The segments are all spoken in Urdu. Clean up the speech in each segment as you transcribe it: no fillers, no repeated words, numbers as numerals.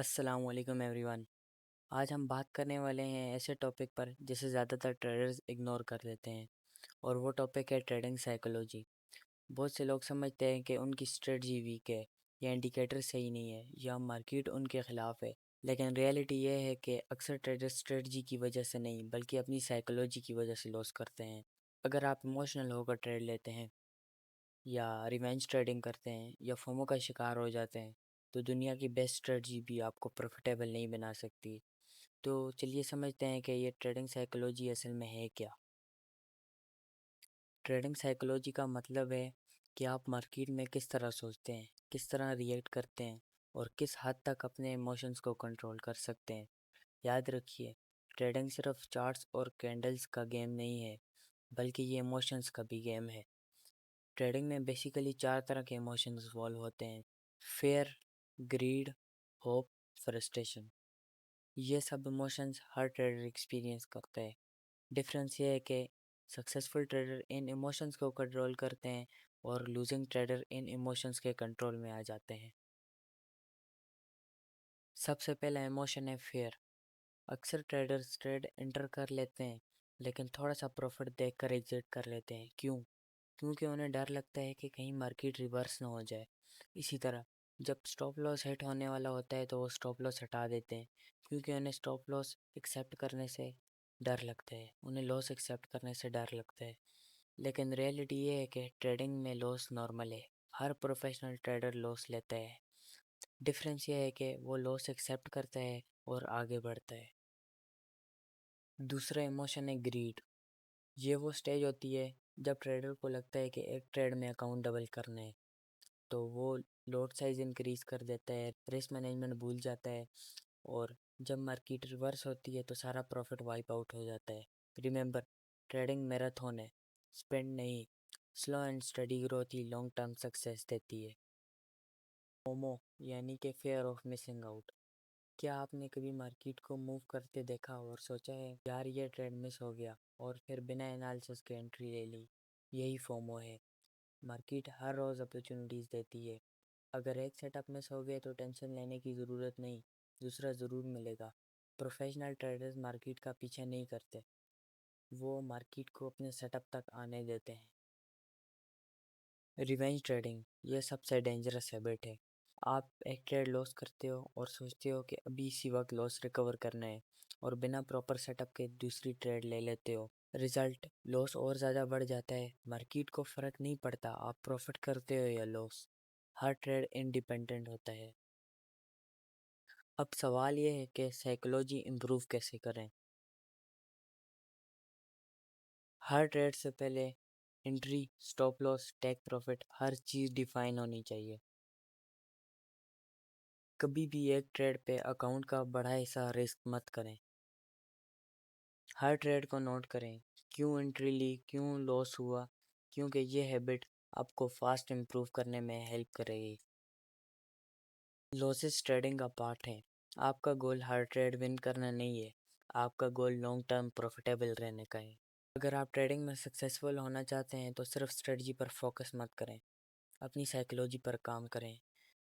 السلام علیکم ایوری ون۔ آج ہم بات کرنے والے ہیں ایسے ٹاپک پر جسے زیادہ تر ٹریڈرز اگنور کر دیتے ہیں، اور وہ ٹاپک ہے ٹریڈنگ سائیکولوجی۔ بہت سے لوگ سمجھتے ہیں کہ ان کی اسٹریٹجی ویک ہے، یا انڈیکیٹر صحیح نہیں ہے، یا مارکیٹ ان کے خلاف ہے، لیکن ریئلٹی یہ ہے کہ اکثر ٹریڈر اسٹریٹجی کی وجہ سے نہیں بلکہ اپنی سائیکولوجی کی وجہ سے لوس کرتے ہیں۔ اگر آپ ایموشنل ہو کر ٹریڈ لیتے ہیں، یا ریونج ٹریڈنگ کرتے ہیں، یا فومو کا شکار ہو جاتے ہیں، تو دنیا کی بیسٹ اسٹریٹجی بھی آپ کو پروفیٹیبل نہیں بنا سکتی۔ تو چلیے سمجھتے ہیں کہ یہ ٹریڈنگ سائیکولوجی اصل میں ہے کیا۔ ٹریڈنگ سائیکولوجی کا مطلب ہے کہ آپ مارکیٹ میں کس طرح سوچتے ہیں، کس طرح ریئیکٹ کرتے ہیں، اور کس حد تک اپنے ایموشنز کو کنٹرول کر سکتے ہیں۔ یاد رکھیے، ٹریڈنگ صرف چارٹس اور کینڈلز کا گیم نہیں ہے، بلکہ یہ ایموشنز کا بھی گیم ہے۔ ٹریڈنگ میں بیسیکلی 4 طرح کے ایموشنز انوالو ہوتے ہیں: فیئر، گریڈ، ہوپ، فرسٹریشن۔ یہ سب ایموشنز ہر ٹریڈر ایکسپیرینس کرتا ہے۔ ڈفرینس یہ ہے کہ سکسیسفل ٹریڈر ان ایموشنز کو کنٹرول کرتے ہیں، اور لوزنگ ٹریڈر ان ایموشنز کے کنٹرول میں آ جاتے ہیں۔ سب سے پہلا ایموشن ہے فیئر۔ اکثر ٹریڈرز ٹریڈ انٹر کر لیتے ہیں، لیکن تھوڑا سا پروفٹ دیکھ کر ایگزٹ کر لیتے ہیں۔ کیونکہ انہیں ڈر لگتا ہے کہ کہیں مارکیٹ ریورس نہ ہو جائے۔ اسی طرح جب سٹاپ لاس ہٹ ہونے والا ہوتا ہے تو وہ سٹاپ لاس ہٹا دیتے ہیں، کیونکہ انہیں سٹاپ لاس ایکسیپٹ کرنے سے ڈر لگتا ہے، انہیں لاس ایکسیپٹ کرنے سے ڈر لگتا ہے۔ لیکن ریئلٹی یہ ہے کہ ٹریڈنگ میں لاس نارمل ہے، ہر پروفیشنل ٹریڈر لاس لیتا ہے۔ ڈفرینس یہ ہے کہ وہ لاس ایکسیپٹ کرتا ہے اور آگے بڑھتا ہے۔ دوسرا ایموشن ہے گریڈ۔ یہ وہ سٹیج ہوتی ہے جب ٹریڈر کو لگتا ہے کہ ایک ٹریڈ میں اکاؤنٹ ڈبل کرنا ہے، تو وہ لوٹ سائز انکریز کر دیتا ہے، رسک مینجمنٹ بھول جاتا ہے، اور جب مارکیٹ ریورس ہوتی ہے تو سارا پروفٹ وائپ آؤٹ ہو جاتا ہے۔ ریممبر، ٹریڈنگ میراتھن ہے، سپرنٹ نہیں۔ Slow and study growth he long term success دیتی ہے۔ فومو یعنی کہ فیئر آف مسنگ آؤٹ۔ کیا آپ نے کبھی مارکیٹ کو موو کرتے دیکھا اور سوچا ہے یار یہ ٹریڈ مس ہو گیا، اور پھر بنا انالیسس کے انٹری لے لی؟ یہی فومو ہے۔ مارکیٹ ہر روز اپرچونیٹیز دیتی ہے، اگر ایک سیٹ اپ مس ہو گئے تو ٹینشن لینے کی ضرورت نہیں، دوسرا ضرور ملے گا۔ پروفیشنل ٹریڈرز مارکیٹ کا پیچھا نہیں کرتے، وہ مارکیٹ کو اپنے سیٹ اپ تک آنے دیتے ہیں۔ ریونج ٹریڈنگ، یہ سب سے ڈینجرس ہیبٹ ہے۔ آپ ایک ٹریڈ لاس کرتے ہو اور سوچتے ہو کہ ابھی اسی وقت لاس ریکور کرنا ہے، اور بنا پراپر سیٹ اپ کے دوسری ٹریڈ لے لیتے ہو۔ رزلٹ، لاس اور زیادہ بڑھ جاتا ہے۔ مارکیٹ کو فرق نہیں پڑتا آپ پروفٹ کرتے ہو یا لاس، ہر ٹریڈ انڈیپینڈنٹ ہوتا ہے۔ اب سوال یہ ہے کہ سائیکولوجی امپروو کیسے کریں؟ ہر ٹریڈ سے پہلے انٹری، سٹاپ لاس، ٹیک پروفٹ، ہر چیز ڈیفائن ہونی چاہیے۔ کبھی بھی ایک ٹریڈ پہ اکاؤنٹ کا بڑا حصہ رسک مت کریں۔ ہر ٹریڈ کو نوٹ کریں، کیوں انٹری لی، کیوں لاس ہوا، کیونکہ یہ ہیبٹ آپ کو فاسٹ امپروو کرنے میں ہیلپ کرے گی۔ لاسز ٹریڈنگ کا پارٹ ہے، آپ کا گول ہر ٹریڈ ون کرنا نہیں ہے، آپ کا گول لانگ ٹرم پروفیٹیبل رہنے کا ہے۔ اگر آپ ٹریڈنگ میں سکسیسفل ہونا چاہتے ہیں تو صرف اسٹریٹجی پر فوکس مت کریں، اپنی سائیکولوجی پر کام کریں،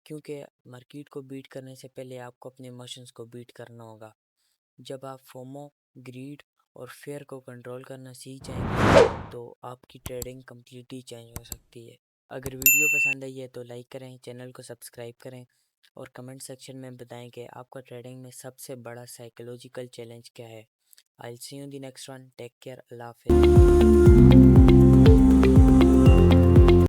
کیونکہ مارکیٹ کو بیٹ کرنے سے پہلے آپ کو اپنے ایموشنز کو بیٹ کرنا ہوگا۔ جب آپ فومو، گریڈ اور فیئر کو کنٹرول کرنا سیکھ جائیں گے تو آپ کی ٹریڈنگ کمپلیٹلی چینج ہو سکتی ہے۔ اگر ویڈیو پسند آئی ہے تو لائک کریں، چینل کو سبسکرائب کریں، اور کمنٹ سیکشن میں بتائیں کہ آپ کا ٹریڈنگ میں سب سے بڑا سائیکولوجیکل چیلنج کیا ہے۔ I'll see you in the next one. Take care. اللہ حافظ۔